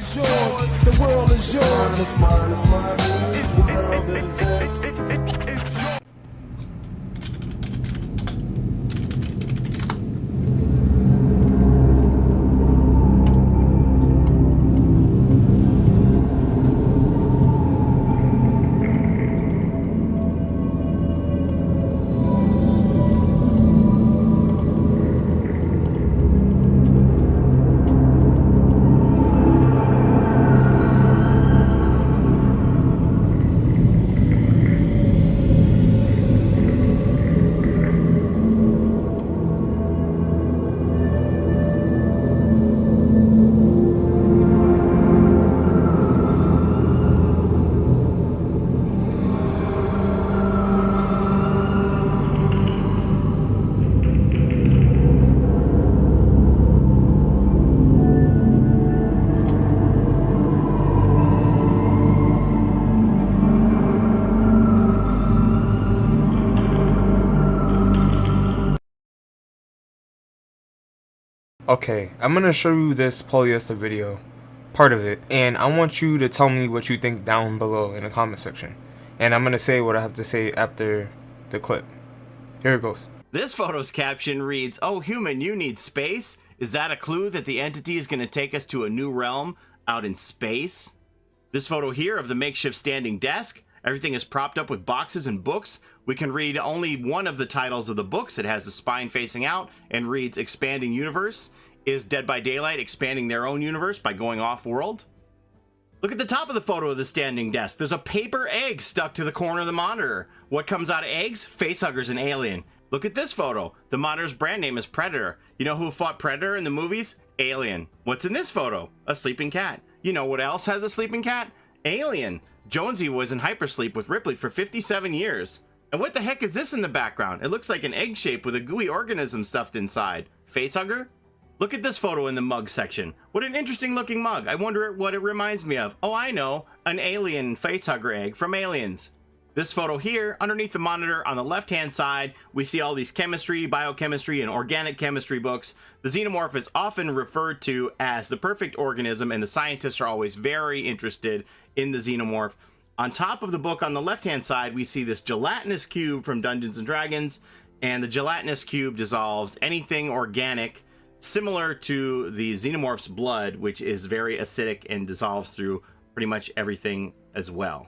is yours, the world is yours. It's mine, it's mine, the world is this. Okay, I'm gonna show you this polyester video, part of it, and I want you to tell me what you think down below in the comment section. And I'm gonna say what I have to say after the clip. Here it goes. This photo's caption reads, "Oh human, you need space? Is that a clue that the entity is gonna take us to a new realm out in space?" This photo here of the makeshift standing desk, everything is propped up with boxes and books. We can read only one of the titles of the books. It has the spine facing out and reads Expanding Universe. Is Dead by Daylight expanding their own universe by going off-world? Look at the top of the photo of the standing desk. There's a paper egg stuck to the corner of the monitor. What comes out of eggs? Facehuggers and Alien. Look at this photo. The monitor's brand name is Predator. You know who fought Predator in the movies? Alien. What's in this photo? A sleeping cat. You know what else has a sleeping cat? Alien. Jonesy was in hypersleep with Ripley for 57 years. And what the heck is this in the background? It looks like an egg shape with a gooey organism stuffed inside. Facehugger? Look at this photo in the mug section. What an interesting looking mug. I wonder what it reminds me of. Oh, I know. An alien facehugger egg from Aliens. This photo here, underneath the monitor on the left-hand side, we see all these chemistry, biochemistry, and organic chemistry books. The xenomorph is often referred to as the perfect organism, and the scientists are always very interested in the xenomorph. On top of the book on the left-hand side, we see this gelatinous cube from Dungeons & Dragons, and the gelatinous cube dissolves anything organic, similar to the xenomorph's blood, which is very acidic and dissolves through pretty much everything as well.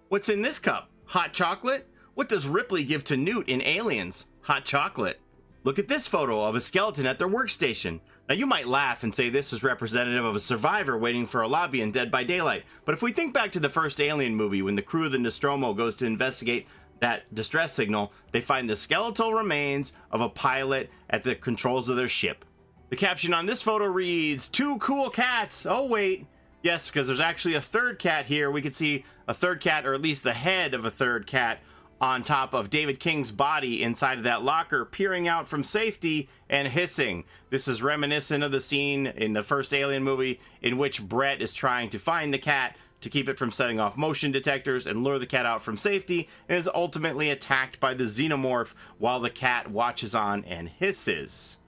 What's in this cup? Hot chocolate? What does Ripley give to Newt in Aliens? Hot chocolate. Look at this photo of a skeleton at their workstation. Now you might laugh and say this is representative of a survivor waiting for a lobby in Dead by Daylight, but if we think back to the first Alien movie when the crew of the Nostromo goes to investigate that distress signal, they find the skeletal remains of a pilot at the controls of their ship. The caption on this photo reads, "Two cool cats." Oh wait, yes, because there's actually a third cat here. We can see a third cat, or at least the head of a third cat, on top of David King's body inside of that locker, peering out from safety and hissing. This is reminiscent of the scene in the first Alien movie in which Brett is trying to find the cat to keep it from setting off motion detectors and lure the cat out from safety, and is ultimately attacked by the xenomorph while the cat watches on and hisses.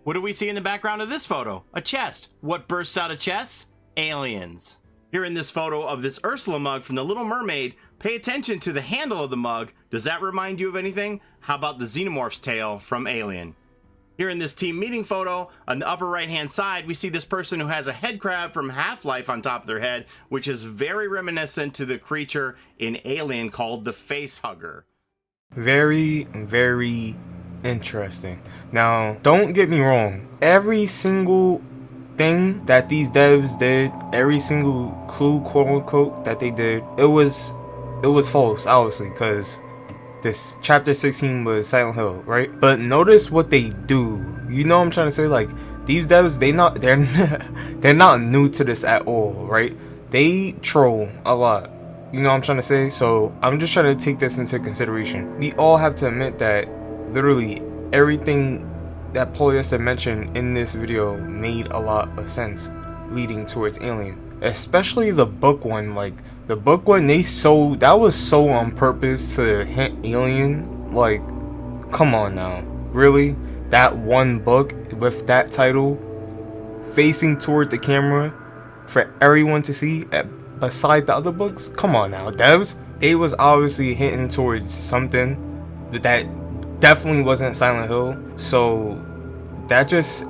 What do we see in the background of this photo? A chest. What bursts out of chests? Aliens. Here in this photo of this Ursula mug from The Little Mermaid, pay attention to the handle of the mug. Does that remind you of anything? How about the xenomorph's tail from Alien? Here in this team meeting photo, on the upper right hand side, we see this person who has a head crab from Half-Life on top of their head, which is very reminiscent to the creature in Alien called the Facehugger. Very, very interesting. Now, don't get me wrong. Every single thing that these devs did, every single clue, quote unquote, that they did, it was false, obviously, because this chapter 16 was Silent Hill, right? But notice what they do. You know what I'm trying to say? Like, these devs, they're not new to this at all, right? They troll a lot. You know what I'm trying to say? So I'm just trying to take this into consideration. We all have to admit that literally everything that Polyester mentioned in this video made a lot of sense leading towards Alien. Especially the book one. Like, the book one, that was so on purpose to hint Alien. Like, come on now. Really? That one book with that title facing toward the camera for everyone to see beside the other books. Come on now, devs. They was obviously hinting towards something that definitely wasn't Silent Hill. So that just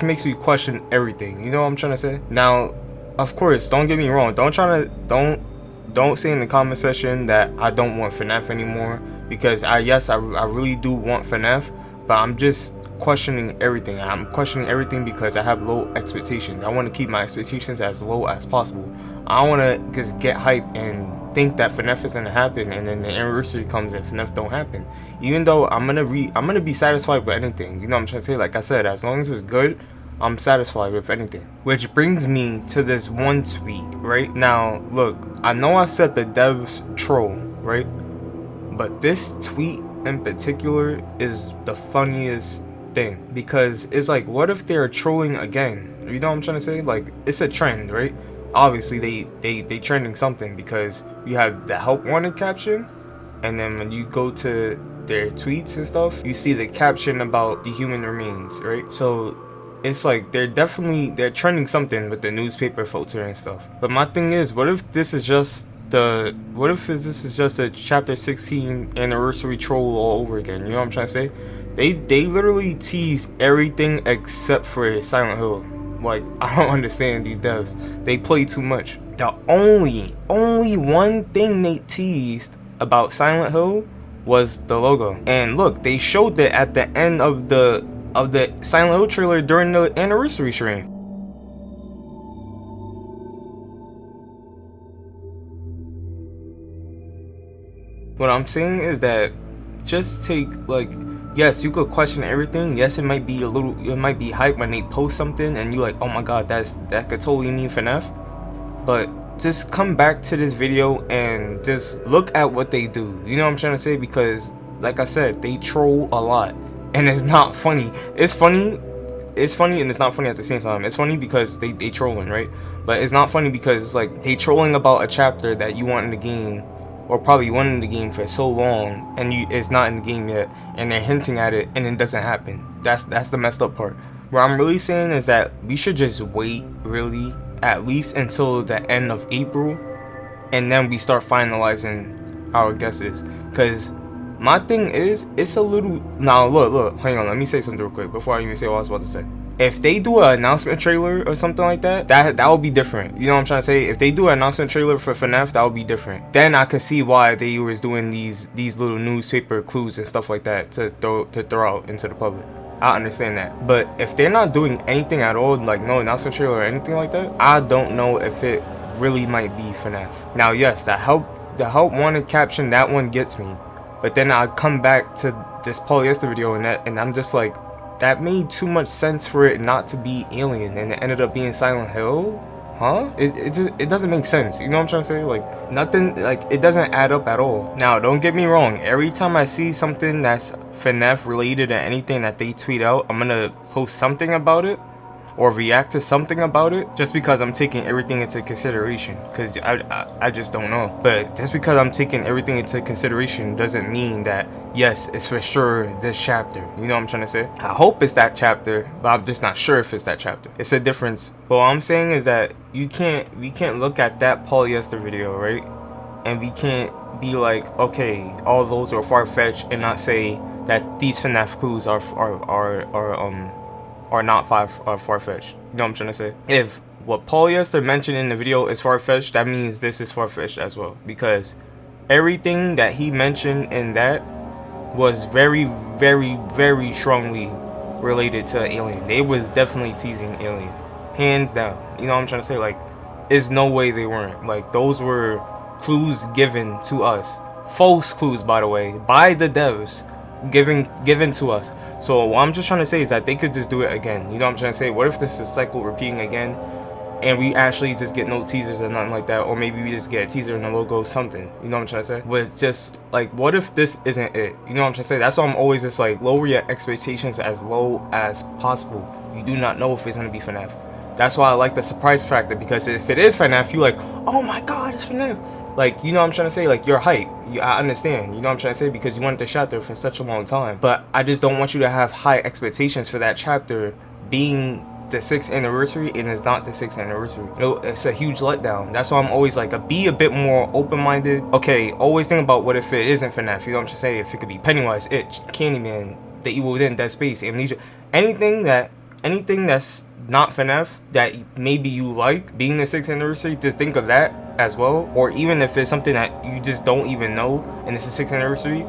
makes me question everything. You know what I'm trying to say? Now, of course, don't get me wrong. Don't say in the comment section that I don't want FNAF anymore, because I really do want FNAF, but I'm just questioning everything. I'm questioning everything because I have low expectations. I want to keep my expectations as low as possible. I don't want to just get hype and think that FNAF is gonna happen, and then the anniversary comes and FNAF don't happen. Even though I'm gonna be satisfied with anything. You know what I'm trying to say? Like I said, as long as it's good, I'm satisfied with anything. Which brings me to this one tweet, right? Now, look, I know I said the devs troll, right? But this tweet in particular is the funniest thing, because it's like, what if they're trolling again? You know what I'm trying to say? Like, it's a trend, right? Obviously they trending something, because you have the help wanted caption, and then when you go to their tweets and stuff, you see the caption about the human remains, right? So it's like they're trending something with the newspaper filter and stuff. But my thing is, what if this is just a chapter 16 anniversary troll all over again? You know what I'm trying to say? They literally tease everything except for Silent Hill. Like, I don't understand these devs. They play too much. The only one thing they teased about Silent Hill was the logo. And look, they showed it at the end of the Silent Hill trailer during the anniversary stream. What I'm saying is that just take, like, yes, you could question everything. Yes, it might be hype when they post something and you like, oh my god, that could totally mean FNAF. But just come back to this video and just look at what they do. You know what I'm trying to say? Because like I said, they troll a lot, and it's not funny. It's funny and it's not funny at the same time. It's funny because they trolling, right? But it's not funny because it's like they trolling about a chapter that you want in the game, or probably wanted in the game for so long, and it's not in the game yet, and they're hinting at it and it doesn't happen. That's the messed up part. What I'm really saying is that we should just wait, really, at least until the end of April, and then we start finalizing our guesses. Because my thing is, it's a little... Now look, hang on, let me say something real quick before I even say what I was about to say. If they do an announcement trailer or something like that would be different. You know what I'm trying to say? If they do an announcement trailer for FNAF, that would be different. Then I could see why they was doing these little newspaper clues and stuff like that to throw out into the public. I understand that. But if they're not doing anything at all, like no announcement trailer or anything like that, I don't know if it really might be FNAF. Now, yes, the help wanted caption, that one gets me. But then I come back to this polyester video and I'm just like, that made too much sense for it not to be Alien, and it ended up being Silent Hill? Huh? It doesn't make sense. You know what I'm trying to say? Like, nothing, like, it doesn't add up at all. Now, don't get me wrong. Every time I see something that's FNAF related or anything that they tweet out, I'm gonna post something about it or react to something about it, just because I'm taking everything into consideration, because I just don't know. But just because I'm taking everything into consideration doesn't mean that, yes, it's for sure this chapter. You know what I'm trying to say? I hope it's that chapter, but I'm just not sure if it's that chapter. It's a difference. But what I'm saying is that we can't look at that polyester video, right? And we can't be like, okay, all those are far-fetched, and not say that these FNAF clues are not far-fetched. You know what I'm trying to say? If what polyester mentioned in the video is far-fetched, that means this is far-fetched as well, because everything that he mentioned in that was very, very, very strongly related to Alien. They was definitely teasing Alien, hands down. You know what I'm trying to say? Like, there's no way they weren't. Like, those were clues given to us, false clues, by the way, by the devs, given to us. So what I'm just trying to say is that they could just do it again. You know what I'm trying to say? What if this is cycle repeating again, and we actually just get no teasers or nothing like that, or maybe we just get a teaser and a logo, something. You know what I'm trying to say? But just like, what if this isn't it? You know what I'm trying to say? That's why I'm always just like, lower your expectations as low as possible. You do not know if it's gonna be FNAF. That's why I like the surprise factor, because if it is FNAF, you like, oh my god, it's FNAF. Like, you know what I'm trying to say? Like, you're hype. I understand. You know what I'm trying to say? Because you wanted the chapter for such a long time. But I just don't want you to have high expectations for that chapter being the 6th anniversary and it's not the 6th anniversary. It's a huge letdown. That's why I'm always like, be a bit more open-minded. Okay, always think about what if it isn't FNAF. You know what I'm trying to say? If it could be Pennywise, Itch, Candyman, The Evil Within, Dead Space, Amnesia, anything that's not FNAF that maybe you like being the 6th anniversary, just think of that as well. Or even if it's something that you just don't even know and it's the 6th anniversary,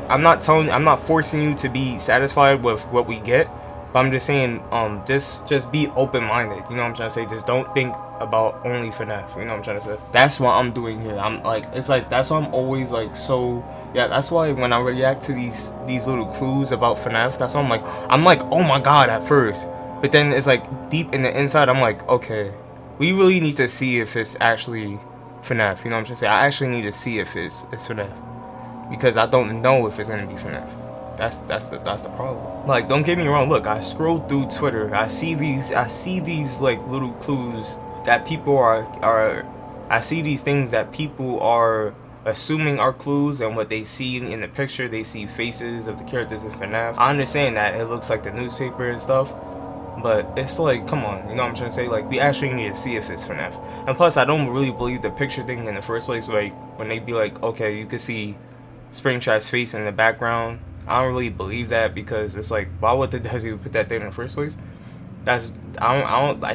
I'm not forcing you to be satisfied with what we get, but I'm just saying, just be open-minded. You know what I'm trying to say? Just don't think about only FNAF. You know what I'm trying to say? That's what I'm doing here. I'm like, it's like, that's why I'm always like, so yeah, that's why when I react to these little clues about FNAF, that's why I'm like, oh my god at first, but then it's like deep in the inside, I'm like, okay, we really need to see if it's actually FNAF. You know what I'm trying to say? I actually need to see if it's FNAF, because I don't know if it's gonna be FNAF. That's the problem. Like, don't get me wrong. Look, I scroll through Twitter. I see these like little clues that people are. I see these things that people are assuming are clues, and what they see in the picture, they see faces of the characters in FNAF. I understand that it looks like the newspaper and stuff, but it's like, come on, you know what I'm trying to say? Like, we actually need to see if it's FNAF. And plus, I don't really believe the picture thing in the first place. Like, when they be like, okay, you could see Springtrap's face in the background, I don't really believe that, because it's like, why would the devs put that there in the first place? I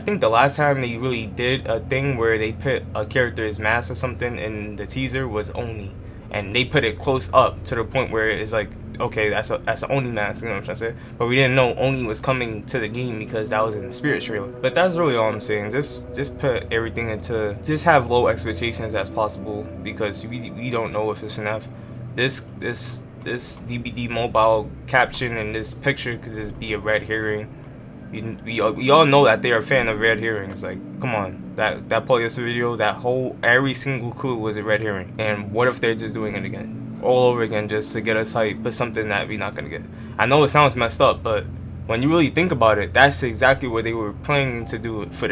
think the last time they really did a thing where they put a character's mask or something in the teaser was Oni, and they put it close up to the point where it's like, okay, that's an Oni mask, you know what I'm trying to say? But we didn't know Oni was coming to the game because that was in the Spirit trailer. But that's really all I'm saying. Just put everything into, just have low expectations as possible, because we don't know if it's FNAF. This DVD mobile caption and this picture could just be a red herring. We all know that they're a fan of red herrings. Like, come on, that polyester video, every single clue was a red herring. And what if they're just doing it again, all over again, just to get us hyped, but something that we're not gonna get? I know it sounds messed up, but when you really think about it, that's exactly what they were planning to do for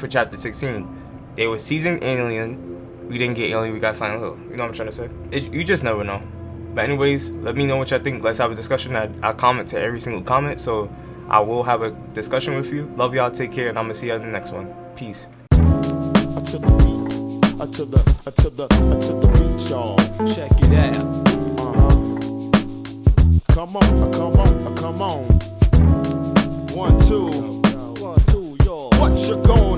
chapter 16. They were seizing Alien. We didn't get Alien, we got Silent Hill. You know what I'm trying to say? You just never know. But anyways, let me know what y'all think. Let's have a discussion. I comment to every single comment, so I will have a discussion with you. Love y'all, take care, and I'm gonna see y'all in the next one. Peace. To the beat, y'all. Check it out. Come on. 1, 2. One, two, yo. What you going